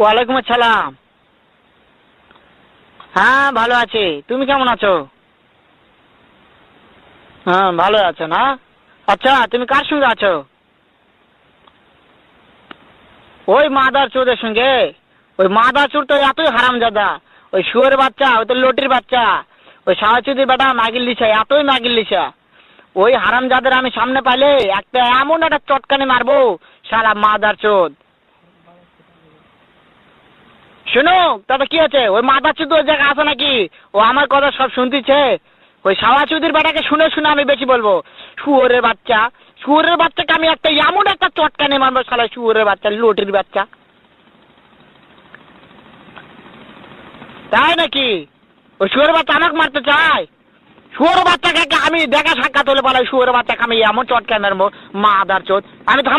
ওয়ালাইকুম আসসালাম। হ্যাঁ ভালো আছি, তুমি কেমন আছো? হ্যাঁ ভালো আছো না? আচ্ছা তুমি কার সঙ্গে আছো? ওই মাদার চোদের সঙ্গে। ওই মাদার চোর তো এতই হারামজাদা। ওই শুয়োর বাচ্চা, ওই তো লটির বাচ্চা, ওই সাহাচুদির বেটা মাগিল লিসা, এতই মাগিল লিসা। ওই হারামজাদের আমি সামনে পাইলে একটা এমন একটা চটকানি মারবো, শালা মাদার চোদ। শুনো, তাতে কি আছে? ওই মাদার চোদ ওই জায়গায় আছে নাকি? ও আমার কথা সব শুনতেছে। ওই সাওয়াচুদির বেটাকে শুনে শুনে আমি বেশি বলবো। শুয়োরের বাচ্চা, শুয়োরের বাচ্চাকে আমি একটা এমন একটা চটকানি মারবো, শালা শুয়োরের বাচ্চা, লটির বাচ্চা। তাই নাকি? ওই শুয়োরের বাচ্চা আমাকে মারতে চায়? শুয়োরের বাচ্চাকে আমি দেখা সাক্ষাৎ হলে বলে শুয়োরের বাচ্চাকে আমি এমন চটকানি মারবো, মাদার চোদ। আমি থাম।